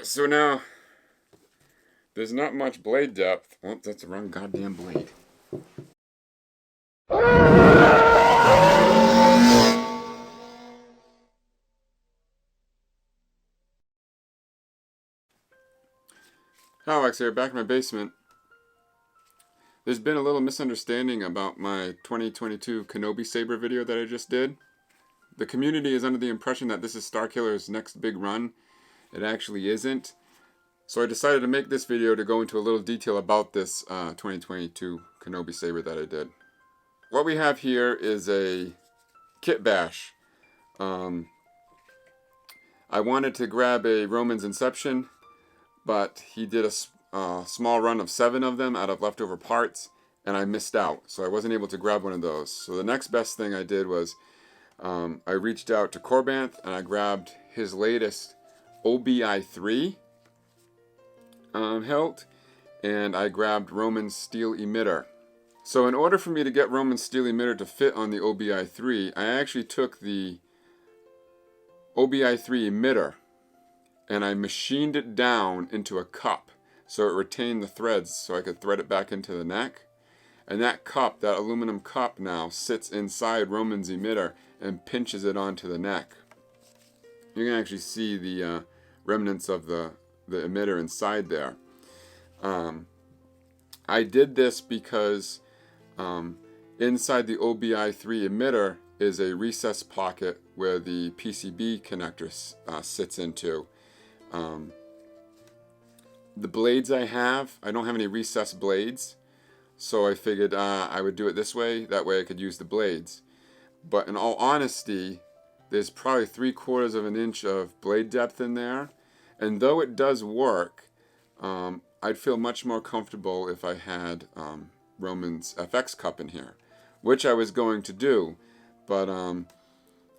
So now, there's not much blade depth. Oh, that's the wrong goddamn blade. Halliwax here, back in my basement. There's been a little misunderstanding about my 2022 Kenobi Saber video that I just did. The community is under the impression that this is Starkiller's next big run. It actually isn't. So I decided to make this video to go into a little detail about this 2022 Kenobi Saber that I did. What we have here is a kit bash. I wanted to grab a Roman's Inception, but he did a small run of 7 of them out of leftover parts, and I missed out, so I wasn't able to grab one of those. So the next best thing I did was I reached out to Corbanth and I grabbed his latest OBI3 hilt, and I grabbed Roman's steel emitter. So in order for me to get Roman's steel emitter to fit on the OBI3, I actually took the OBI3 emitter and I machined it down into a cup so it retained the threads so I could thread it back into the neck. And that cup, that aluminum cup now, sits inside Roman's emitter and pinches it onto the neck. You can actually see the remnants of the emitter inside there. I did this because inside the OBI3 emitter is a recess pocket where the PCB connector sits into. The blades I don't have any recessed blades, so I figured I would do it this way. That way I could use the blades. But in all honesty, there's probably 3/4 of an inch of blade depth in there, and though it does work, I'd feel much more comfortable if I had Roman's FX cup in here, which I was going to do, but I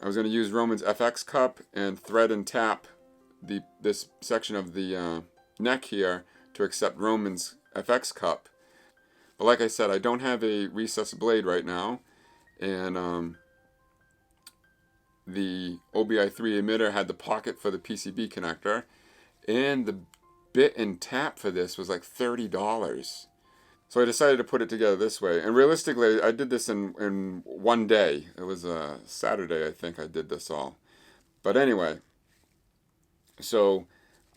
was going to use Roman's FX cup and thread and tap this section of the neck here to accept Roman's FX cup. But like I said, I don't have a recessed blade right now, and the OBI3 emitter had the pocket for the PCB connector, and the bit and tap for this was like $30. So I decided to put it together this way. And realistically, I did this in one day. It was a Saturday, I think I did this all. But anyway, so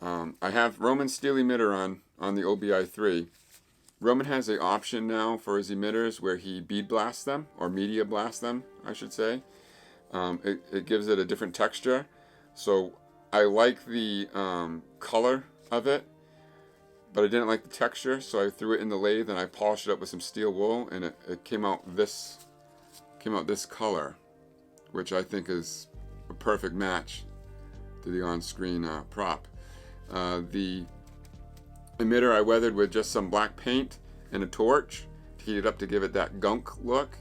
I have Roman's steel emitter on the OBI3. Roman has an option now for his emitters where he bead blasts them, or media blasts them, I should say. It gives it a different texture. So I like the color of it, but I didn't like the texture, so I threw it in the lathe and I polished it up with some steel wool, and it came out this color, which I think is a perfect match to the on-screen prop. The emitter I weathered with just some black paint and a torch to heat it up to give it that gunk look.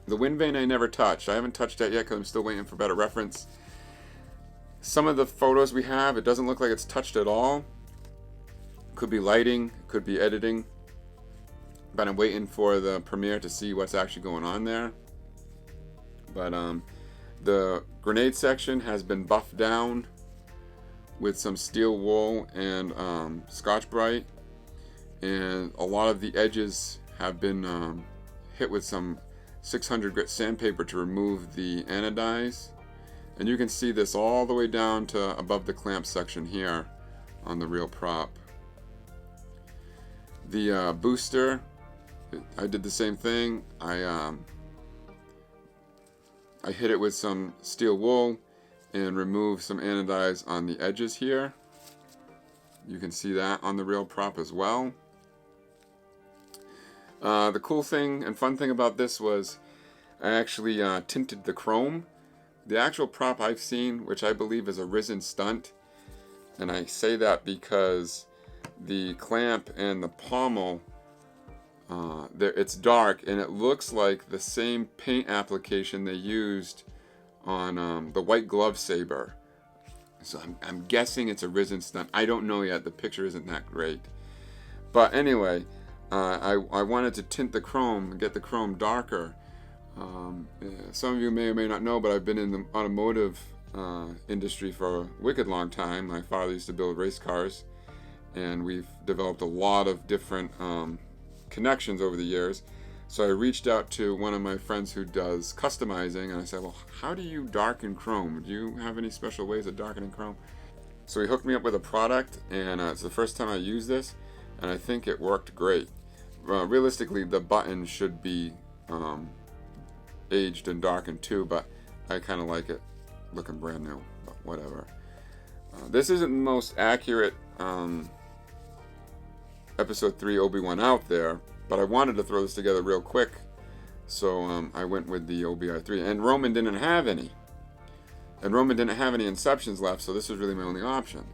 The wind vane I never touched. I haven't touched that yet because I'm still waiting for better reference. Some of the photos we have, it doesn't look like it's touched at all. Could be lighting, could be editing, but I'm waiting for the premiere to see what's actually going on there. But the grenade section has been buffed down with some steel wool and Scotch-Brite, and a lot of the edges have been hit with some 600 grit sandpaper to remove the anodize. And you can see this all the way down to above the clamp section here on the real prop. The booster, I did the same thing. I hit it with some steel wool and removed some anodize on the edges here. You can see that on the real prop as well. The cool thing and fun thing about this was I actually tinted the chrome. The actual prop I've seen, which I believe is a Risen stunt, and I say that because the clamp and the pommel, it's dark and it looks like the same paint application they used on the white glove saber. So I'm guessing it's a Risen stunt. I don't know yet. The picture isn't that great. But anyway, I wanted to tint the chrome and get the chrome darker. Some of you may or may not know, but I've been in the automotive industry for a wicked long time. My father used to build race cars, and we've developed a lot of different connections over the years. So I reached out to one of my friends who does customizing, and I said, well, how do you darken chrome? Do you have any special ways of darkening chrome? So he hooked me up with a product, and it's the first time I used this, and I think it worked great. Realistically, the button should be aged and darkened too, but I kind of like it looking brand new, but whatever. This isn't the most accurate episode 3 Obi-Wan out there, but I wanted to throw this together real quick, so I went with the OBI3. And Roman didn't have any. And Roman didn't have any Inceptions left, so this was really my only option.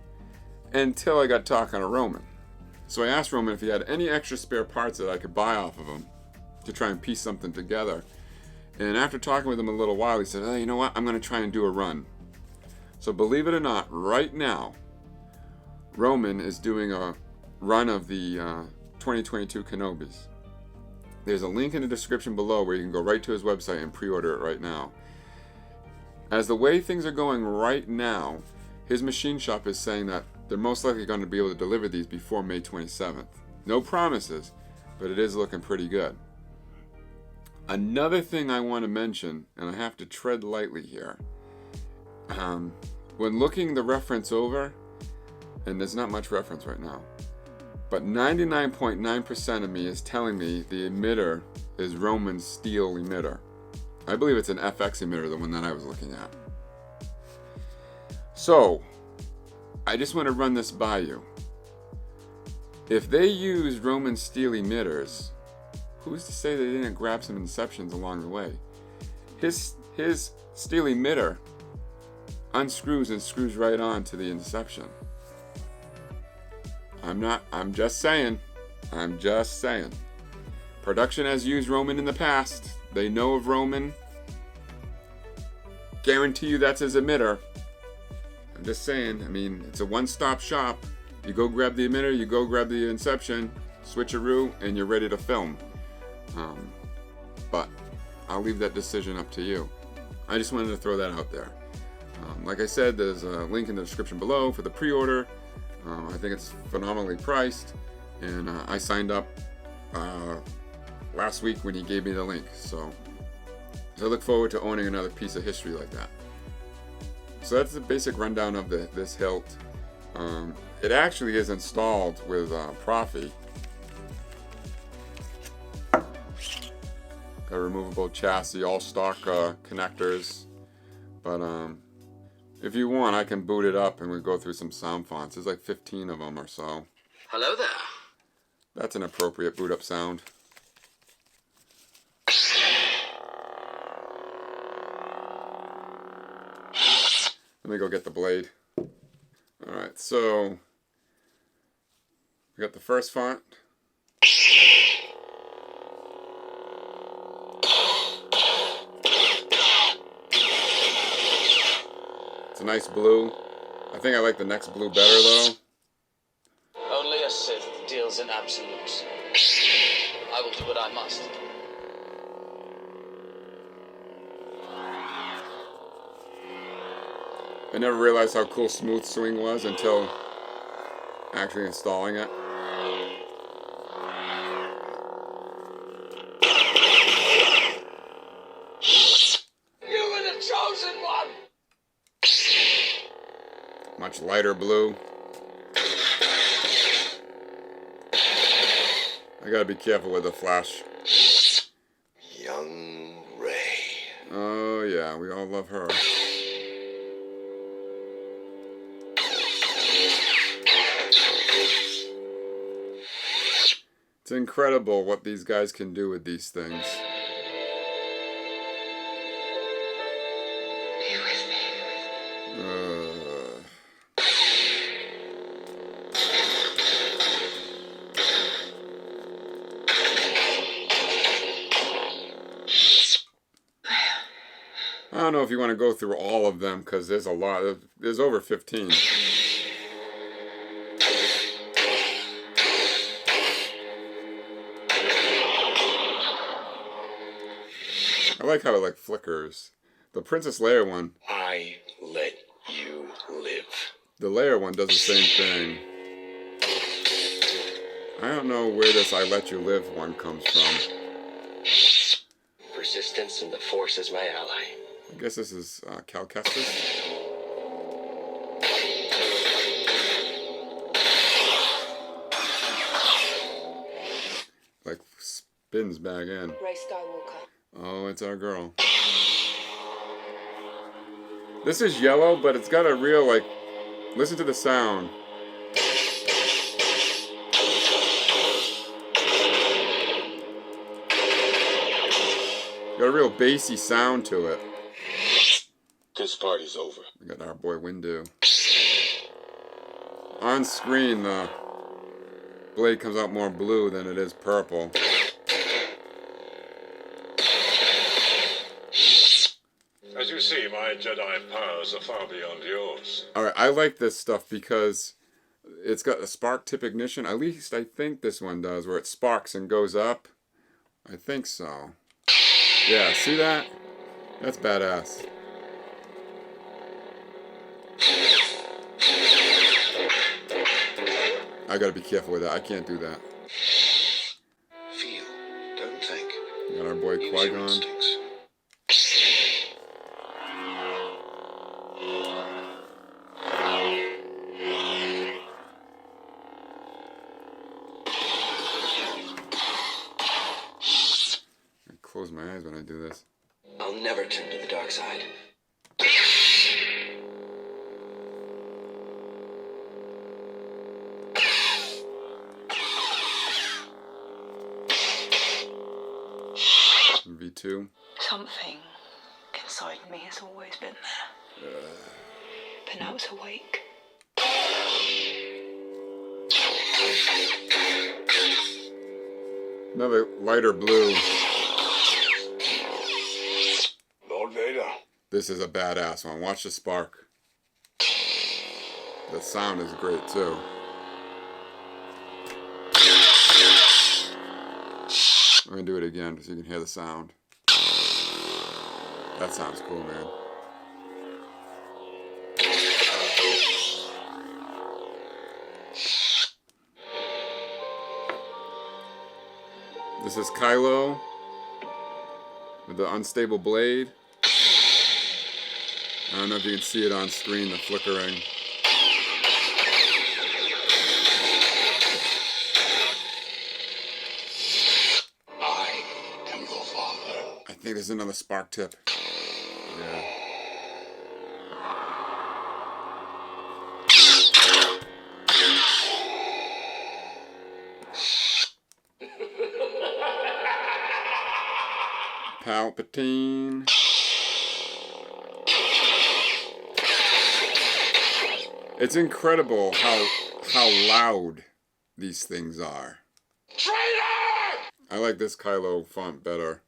Until I got talking to Roman. So I asked Roman if he had any extra spare parts that I could buy off of him to try and piece something together. And after talking with him a little while, he said, oh, you know what, I'm going to try and do a run. So believe it or not, right now, Roman is doing a run of the 2022 Kenobis. There's a link in the description below where you can go right to his website and pre-order it right now. As the way things are going right now, his machine shop is saying that they're most likely going to be able to deliver these before May 27th. No promises, but it is looking pretty good. Another thing I want to mention, and I have to tread lightly here, when looking the reference over, and there's not much reference right now, but 99.9% of me is telling me the emitter is Roman's steel emitter. I believe it's an FX emitter, the one that I was looking at. So, I just want to run this by you. If they use Roman steel emitters, who's to say they didn't grab some Inceptions along the way? His steel emitter unscrews and screws right on to the Inception. I'm just saying. Production has used Roman in the past. They know of Roman. Guarantee you that's his emitter. I'm just saying, I mean, it's a one-stop shop. You go grab the emitter, you go grab the Inception, switcheroo, and you're ready to film. But I'll leave that decision up to you. I just wanted to throw that out there. Like I said, there's a link in the description below for the pre-order. I think it's phenomenally priced, and I signed up last week when he gave me the link. So I look forward to owning another piece of history like that. So that's the basic rundown of this hilt. It actually is installed with Profi. Got a removable chassis, all stock connectors. But if you want, I can boot it up and we go through some sound fonts. There's like 15 of them or so. Hello there. That's an appropriate boot up sound. Let me go get the blade. Alright, so we got the first font. It's a nice blue. I think I like the next blue better though. Only a Sith deals in absolutes. I will do what I must. I never realized how cool smooth swing was until actually installing it. You were the chosen one! Much lighter blue. I gotta be careful with the flash. Young Rey. Oh yeah, we all love her. It's incredible what these guys can do with these things. Be with me. I don't know if you want to go through all of them because there's a lot. There's over 15. I like how it like flickers. The Princess Leia one. I led The layer one does the same thing. I don't know where this I Let You Live one comes from. Persistence and the Force is my ally. I guess this is Cal Kestis. Like spins back in. Rey Skywalker. Oh, it's our girl. This is yellow, but it's got a real, like, listen to the sound. Got a real bassy sound to it. This party's over. We got our boy Windu. On screen, the blade comes out more blue than it is purple. As you see, my Jedi powers are far beyond yours. Alright, I like this stuff because it's got a spark tip ignition. At least I think this one does, where it sparks and goes up. I think so. Yeah, see that? That's badass. I gotta be careful with that. I can't do that. Feel, don't think. Got our boy Use your Qui-Gon. instincts. I close my eyes when I do this. I'll never turn to the dark side. V2. Something inside me has always been there. But now it's awake. Another lighter blue. Lord Vader. This is a badass one. Watch the spark. The sound is great too. I'm gonna do it again so you can hear the sound. That sounds cool, man. This is Kylo with the unstable blade. I don't know if you can see it on screen, the flickering. I am your father. I think there's another spark tip. Yeah. Palpatine. It's incredible how loud these things are. Traitor! I like this Kylo font better.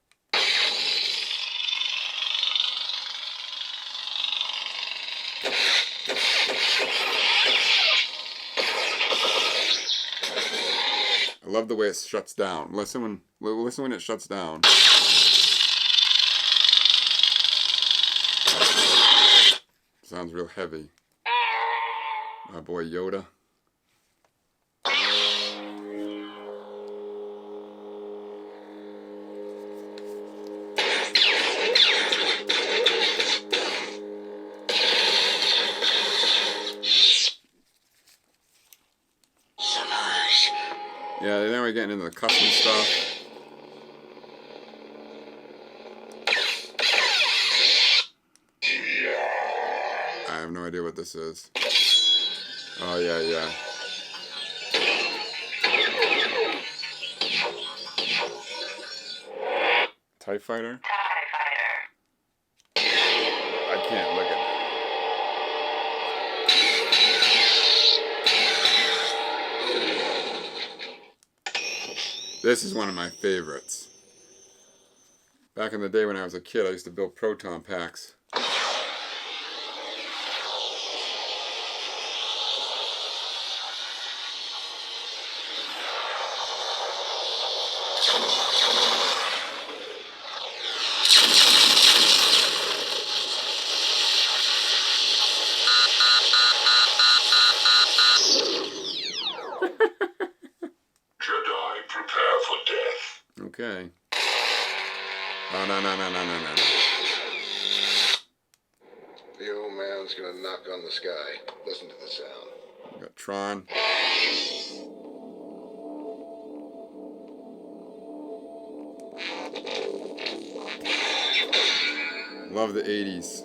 I love the way it shuts down. Listen when it shuts down. Sounds real heavy. My boy Yoda. Yeah, then we're getting into the custom stuff. I have no idea what this is. Oh, yeah. TIE Fighter? I can't look at it. This is one of my favorites. Back in the day when I was a kid, I used to build proton packs. Okay. Oh, no. The old man's gonna knock on the sky. Listen to the sound. We got Tron. Love the 80s.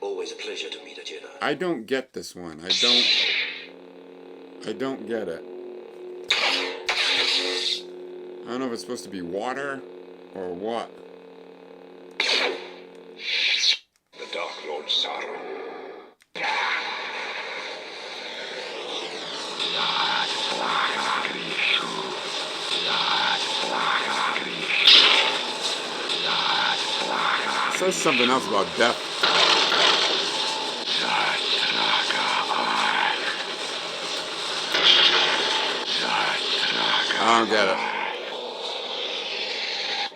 Always a pleasure to meet a Jedi. I don't get this one. I don't get it. I don't know if it's supposed to be water or what. The Dark Lord Sauron. It says something else about death. I don't get it.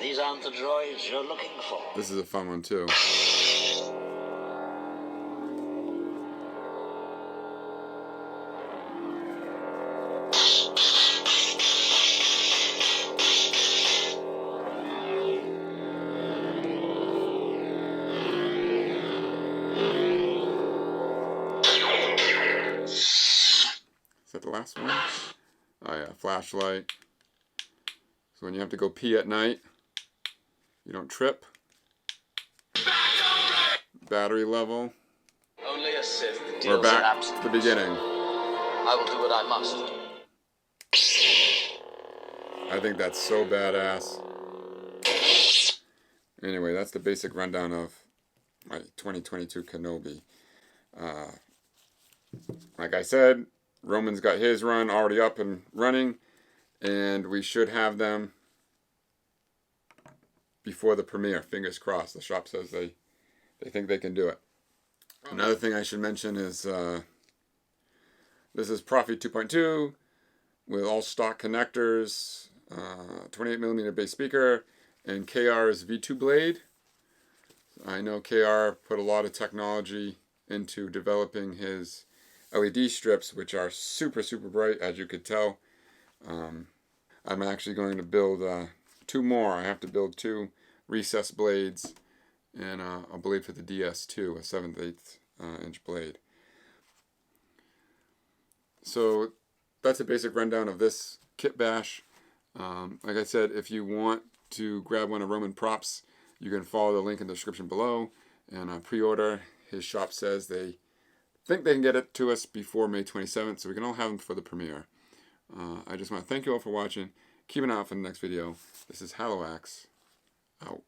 These aren't the droids you're looking for. This is a fun one too. Is that the last one? Oh yeah, flashlight. So when you have to go pee at night, you don't trip. Battery level. Only a Sith We're deals in back absolutes. to the beginning. I will do what I must. I think that's so badass. Anyway, that's the basic rundown of my 2022 Kenobi. Like I said, Roman's got his run already up and running, and we should have them before the premiere. Fingers crossed. The shop says they think they can do it. Another thing I should mention is this is Profi 2.2 with all stock connectors, 28mm bass speaker, and KR's V2 blade. I know KR put a lot of technology into developing his LED strips, which are super bright, as you could tell. I'm actually going to build 2 more. I have to build 2 recessed blades and a blade for the DS2, a 7/8 inch blade. So that's a basic rundown of this kit bash. Like I said, if you want to grab one of Roman props, you can follow the link in the description below and pre-order. His shop says they think they can get it to us before May 27th, so we can all have them for the premiere. I just want to thank you all for watching. Keep an eye out for the next video. This is Halliwax, out.